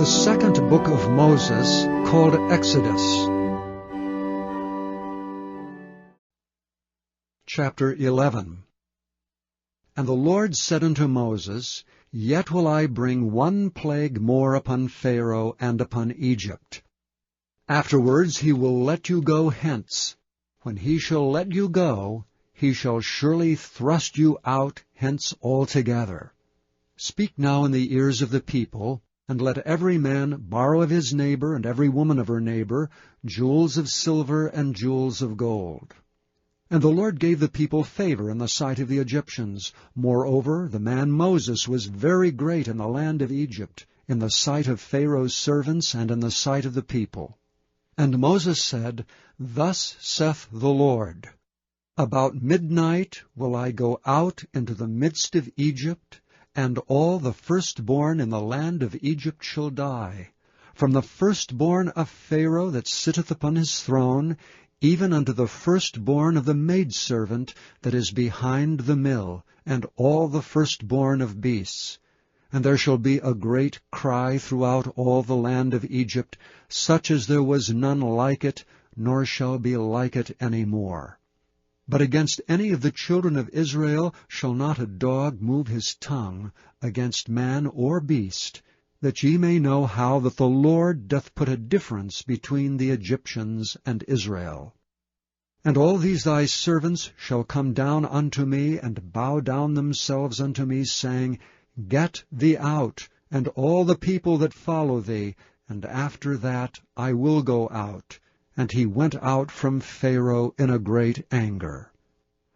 The second book of Moses, called Exodus. Chapter 11. And the Lord said unto Moses, Yet will I bring one plague more upon Pharaoh and upon Egypt. Afterwards he will let you go hence. When he shall let you go, he shall surely thrust you out hence altogether. Speak now in the ears of the people, and let every man borrow of his neighbor and every woman of her neighbor jewels of silver and jewels of gold. And the Lord gave the people favor in the sight of the Egyptians. Moreover, the man Moses was very great in the land of Egypt, in the sight of Pharaoh's servants and in the sight of the people. And Moses said, Thus saith the Lord, About midnight will I go out into the midst of Egypt, and all the firstborn in the land of Egypt shall die, from the firstborn of Pharaoh that sitteth upon his throne, even unto the firstborn of the maidservant that is behind the mill, and all the firstborn of beasts. And there shall be a great cry throughout all the land of Egypt, such as there was none like it, nor shall be like it any more. But against any of the children of Israel shall not a dog move his tongue against man or beast, that ye may know how that the Lord doth put a difference between the Egyptians and Israel. And all these thy servants shall come down unto me, and bow down themselves unto me, saying, Get thee out, and all the people that follow thee, and after that I will go out. And he went out from Pharaoh in a great anger.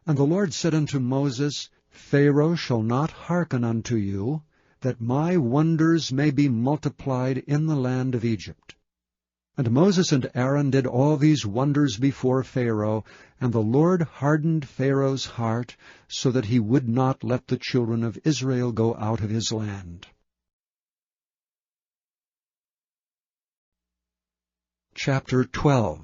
And the Lord said unto Moses, Pharaoh shall not hearken unto you, that my wonders may be multiplied in the land of Egypt. And Moses and Aaron did all these wonders before Pharaoh, and the Lord hardened Pharaoh's heart, so that he would not let the children of Israel go out of his land. Chapter 12.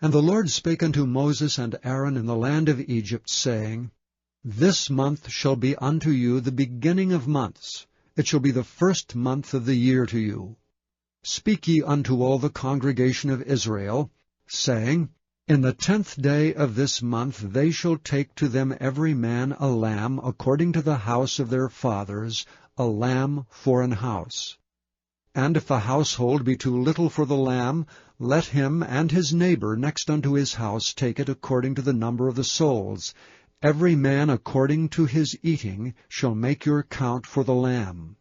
And the Lord spake unto Moses and Aaron in the land of Egypt, saying, This month shall be unto you the beginning of months. It shall be the first month of the year to you. Speak ye unto all the congregation of Israel, saying, In the 10th day of this month they shall take to them every man a lamb, according to the house of their fathers, a lamb for an house. And if the household be too little for the lamb, let him and his neighbor next unto his house take it according to the number of the souls. Every man according to his eating shall make your count for the lamb.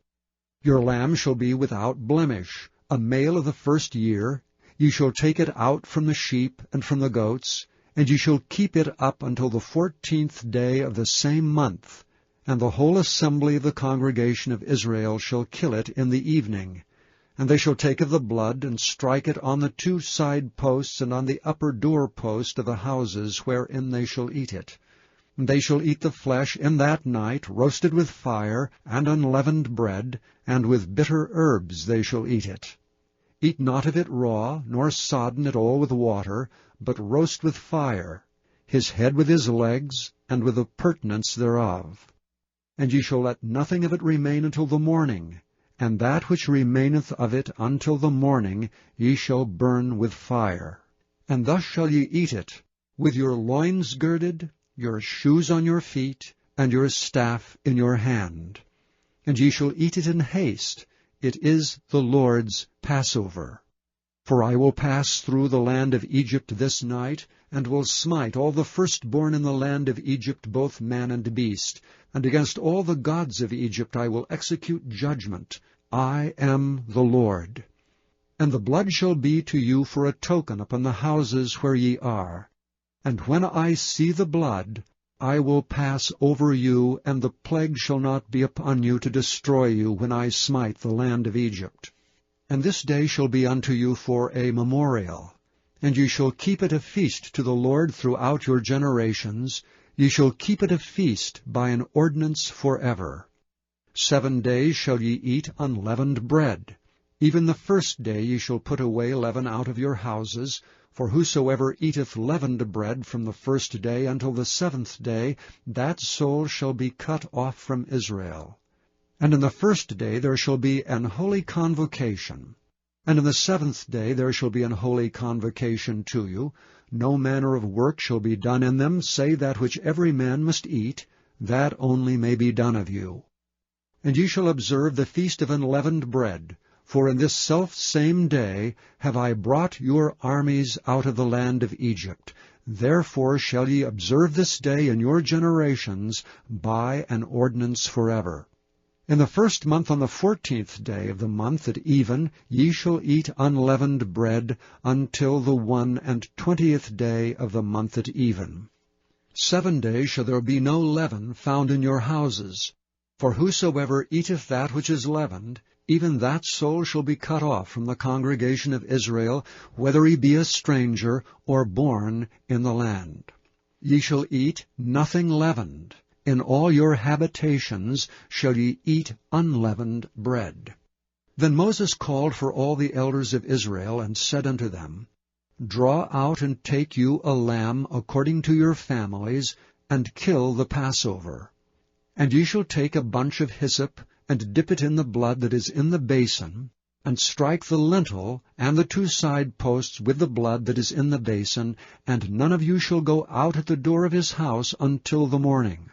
Your lamb shall be without blemish, a male of the first year. Ye shall take it out from the sheep and from the goats, and ye shall keep it up until the 14th day of the same month. And the whole assembly of the congregation of Israel shall kill it in the evening. And they shall take of the blood, and strike it on the 2 side posts, and on the upper door post of the houses wherein they shall eat it. And they shall eat the flesh in that night, roasted with fire, and unleavened bread, and with bitter herbs they shall eat it. Eat not of it raw, nor sodden it all with water, but roast with fire, his head with his legs, and with the purtenance thereof. And ye shall let nothing of it remain until the morning. And that which remaineth of it until the morning ye shall burn with fire. And thus shall ye eat it, with your loins girded, your shoes on your feet, and your staff in your hand. And ye shall eat it in haste. It is the Lord's Passover. For I will pass through the land of Egypt this night, and will smite all the firstborn in the land of Egypt, both man and beast. And against all the gods of Egypt I will execute judgment. I am the Lord. And the blood shall be to you for a token upon the houses where ye are. And when I see the blood, I will pass over you, and the plague shall not be upon you to destroy you when I smite the land of Egypt. And this day shall be unto you for a memorial. And ye shall keep it a feast to the Lord throughout your generations. Ye shall keep it a feast by an ordinance forever. 7 days shall ye eat unleavened bread. Even the first day ye shall put away leaven out of your houses. For whosoever eateth leavened bread from the first day until the 7th day, that soul shall be cut off from Israel. And in the 1st day there shall be an holy convocation. And in the 7th day there shall be an holy convocation to you. No manner of work shall be done in them, save that which every man must eat, that only may be done of you. And ye shall observe the feast of unleavened bread, for in this selfsame day have I brought your armies out of the land of Egypt. Therefore shall ye observe this day in your generations by an ordinance forever. In the 1st month, on the 14th day of the month at even, ye shall eat unleavened bread until the 21st day of the month at even. 7 days shall there be no leaven found in your houses. For whosoever eateth that which is leavened, even that soul shall be cut off from the congregation of Israel, whether he be a stranger or born in the land. Ye shall eat nothing leavened. In all your habitations shall ye eat unleavened bread. Then Moses called for all the elders of Israel, and said unto them, Draw out and take you a lamb according to your families, and kill the Passover. And ye shall take a bunch of hyssop, and dip it in the blood that is in the basin, and strike the lintel and the 2 side posts with the blood that is in the basin, and none of you shall go out at the door of his house until the morning.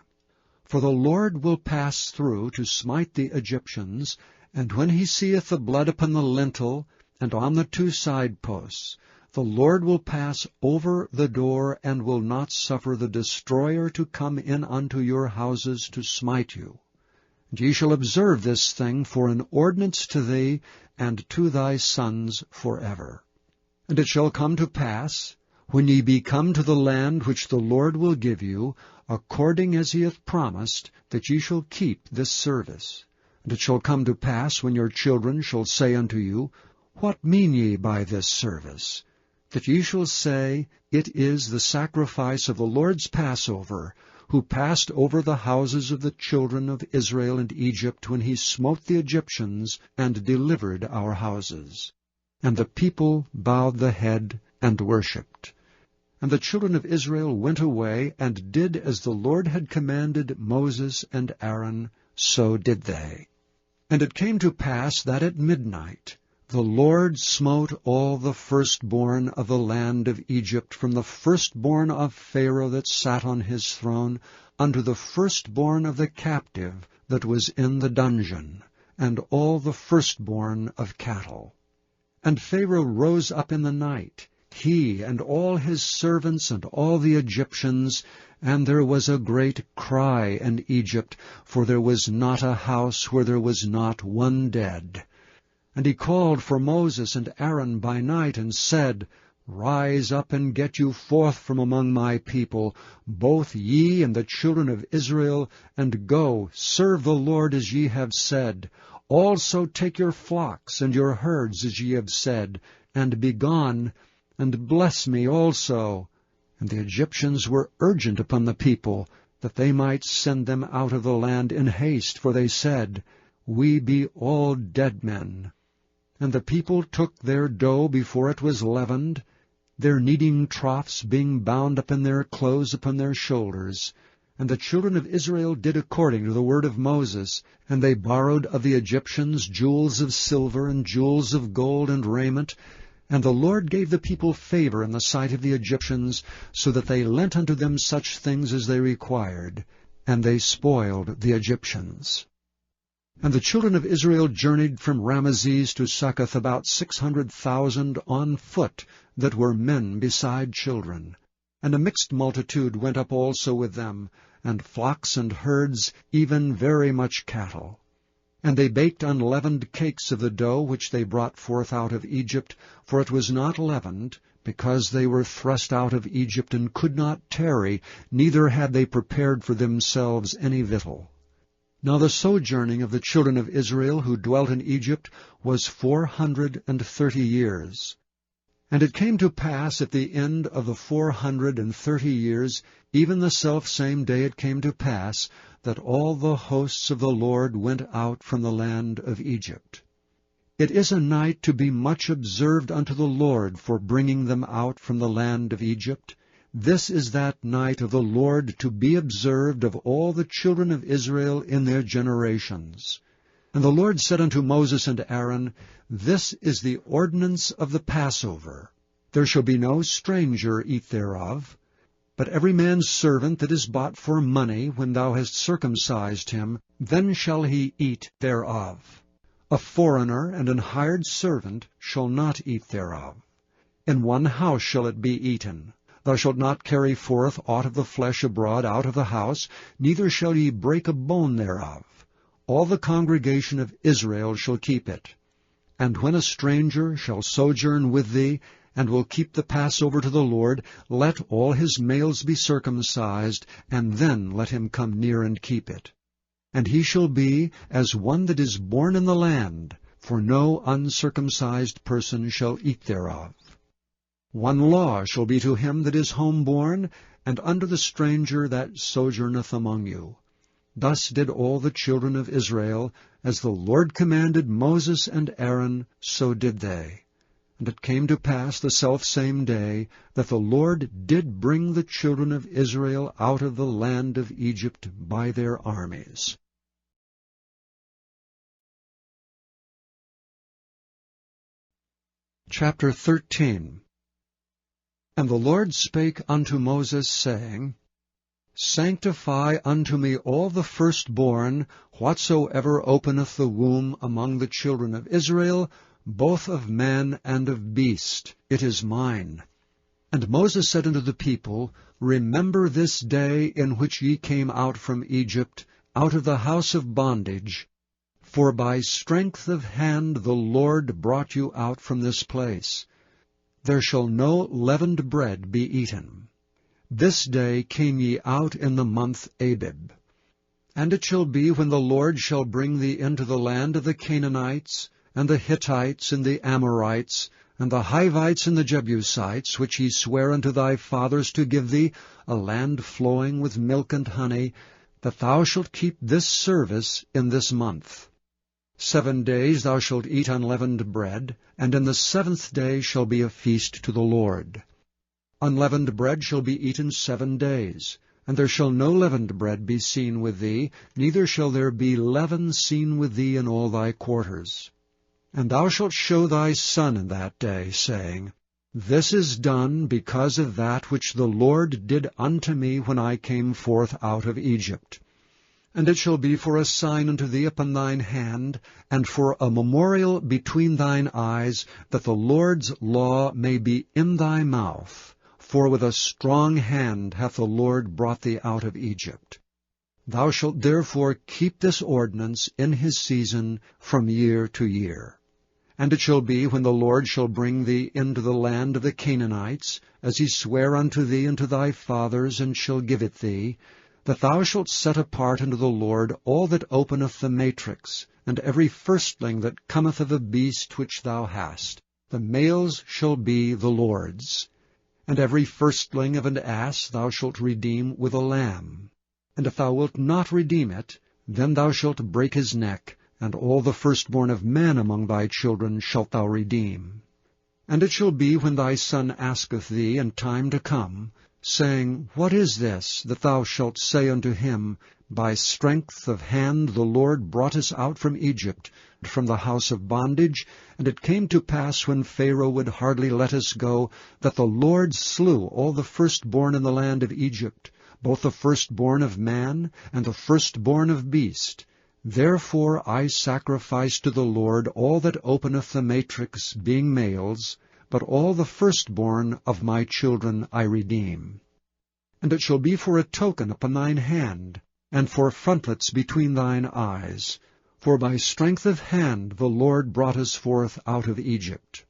For the Lord will pass through to smite the Egyptians, and when he seeth the blood upon the lintel and on the 2 side posts, the Lord will pass over the door, and will not suffer the destroyer to come in unto your houses to smite you. And ye shall observe this thing for an ordinance to thee and to thy sons forever. And it shall come to pass, when ye be come to the land which the Lord will give you, according as he hath promised, that ye shall keep this service. And it shall come to pass, when your children shall say unto you, What mean ye by this service? That ye shall say, It is the sacrifice of the Lord's Passover, who passed over the houses of the children of Israel and Egypt, when he smote the Egyptians, and delivered our houses. And the people bowed the head and worshipped. And the children of Israel went away, and did as the Lord had commanded Moses and Aaron, so did they. And it came to pass that at midnight the Lord smote all the firstborn of the land of Egypt, from the firstborn of Pharaoh that sat on his throne, unto the firstborn of the captive that was in the dungeon, and all the firstborn of cattle. And Pharaoh rose up in the night, he and all his servants and all the Egyptians, and there was a great cry in Egypt, for there was not a house where there was not one dead. And he called for Moses and Aaron by night, and said, Rise up and get you forth from among my people, both ye and the children of Israel, and go, serve the Lord as ye have said. Also take your flocks and your herds as ye have said, and be gone, and bless me also. And the Egyptians were urgent upon the people, that they might send them out of the land in haste, for they said, We be all dead men. And the people took their dough before it was leavened, their kneading troughs being bound up in their clothes upon their shoulders. And the children of Israel did according to the word of Moses, and they borrowed of the Egyptians jewels of silver and jewels of gold and raiment. And the Lord gave the people favor in the sight of the Egyptians, so that they lent unto them such things as they required, and they spoiled the Egyptians. And the children of Israel journeyed from Ramesses to Succoth, about 600,000 on foot, that were men beside children. And a mixed multitude went up also with them, and flocks and herds, even very much cattle. And they baked unleavened cakes of the dough which they brought forth out of Egypt, for it was not leavened, because they were thrust out of Egypt, and could not tarry, neither had they prepared for themselves any victual. Now the sojourning of the children of Israel who dwelt in Egypt was 430 years. And it came to pass at the end of the 430 years, even the selfsame day it came to pass, that all the hosts of the Lord went out from the land of Egypt. It is a night to be much observed unto the Lord for bringing them out from the land of Egypt. This is that night of the Lord to be observed of all the children of Israel in their generations. And the Lord said unto Moses and Aaron, This is the ordinance of the Passover. There shall be no stranger eat thereof, but every man's servant that is bought for money, when thou hast circumcised him, then shall he eat thereof. A foreigner and an hired servant shall not eat thereof. In one house shall it be eaten. Thou shalt not carry forth aught of the flesh abroad out of the house, neither shall ye break a bone thereof. All the congregation of Israel shall keep it. And when a stranger shall sojourn with thee, and will keep the Passover to the Lord, let all his males be circumcised, and then let him come near and keep it. And he shall be as one that is born in the land, for no uncircumcised person shall eat thereof. One law shall be to him that is homeborn, and unto the stranger that sojourneth among you. Thus did all the children of Israel, as the Lord commanded Moses and Aaron, so did they. And it came to pass the selfsame day, that the Lord did bring the children of Israel out of the land of Egypt by their armies. Chapter 13. And the Lord spake unto Moses, saying, Sanctify unto me all the firstborn, whatsoever openeth the womb among the children of Israel, both of man and of beast. It is mine. And Moses said unto the people, Remember this day in which ye came out from Egypt, out of the house of bondage. For by strength of hand the Lord brought you out from this place. There shall no leavened bread be eaten. This day came ye out in the month Abib. And it shall be, when the Lord shall bring thee into the land of the Canaanites, and the Hittites, and the Amorites, and the Hivites, and the Jebusites, which he sware unto thy fathers to give thee, a land flowing with milk and honey, that thou shalt keep this service in this month. 7 days thou shalt eat unleavened bread, and in the 7th day shall be a feast to the Lord. Unleavened bread shall be eaten 7 days, and there shall no leavened bread be seen with thee, neither shall there be leaven seen with thee in all thy quarters. And thou shalt show thy son in that day, saying, This is done because of that which the Lord did unto me when I came forth out of Egypt. And it shall be for a sign unto thee upon thine hand, and for a memorial between thine eyes, that the Lord's law may be in thy mouth. For with a strong hand hath the Lord brought thee out of Egypt. Thou shalt therefore keep this ordinance in his season from year to year. And it shall be, when the Lord shall bring thee into the land of the Canaanites, as he sware unto thee and to thy fathers, and shall give it thee, that thou shalt set apart unto the Lord all that openeth the matrix, and every firstling that cometh of a beast which thou hast. The males shall be the Lord's. And every firstling of an ass thou shalt redeem with a lamb. And if thou wilt not redeem it, then thou shalt break his neck, and all the firstborn of man among thy children shalt thou redeem. And it shall be, when thy son asketh thee in time to come, saying, What is this? That thou shalt say unto him, By strength of hand the Lord brought us out from Egypt, from the house of bondage, and it came to pass, when Pharaoh would hardly let us go, that the Lord slew all the firstborn in the land of Egypt, both the firstborn of man and the firstborn of beast. Therefore I sacrifice to the Lord all that openeth the matrix, being males, but all the firstborn of my children I redeem. And it shall be for a token upon thine hand, and for frontlets between thine eyes. For by strength of hand the Lord brought us forth out of Egypt.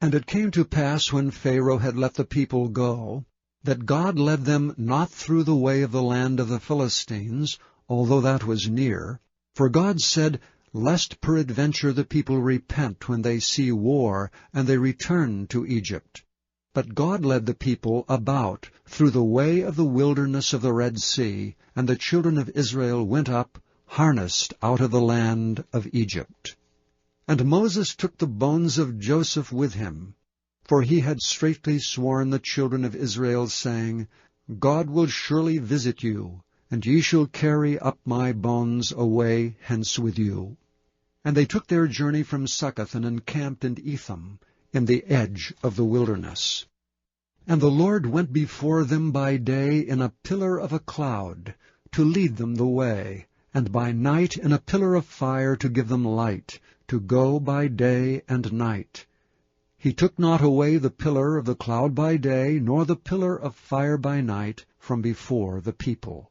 And it came to pass, when Pharaoh had let the people go, that God led them not through the way of the land of the Philistines, although that was near. For God said, Lest peradventure the people repent when they see war, and they return to Egypt. But God led the people about through the way of the wilderness of the Red Sea, and the children of Israel went up, harnessed out of the land of Egypt. And Moses took the bones of Joseph with him, for he had straitly sworn the children of Israel, saying, God will surely visit you, and ye shall carry up my bones away hence with you. And they took their journey from Succoth and encamped in Etham, in the edge of the wilderness. And the Lord went before them by day in a pillar of a cloud, to lead them the way, and by night in a pillar of fire to give them light, to go by day and night. He took not away the pillar of the cloud by day, nor the pillar of fire by night, from before the people.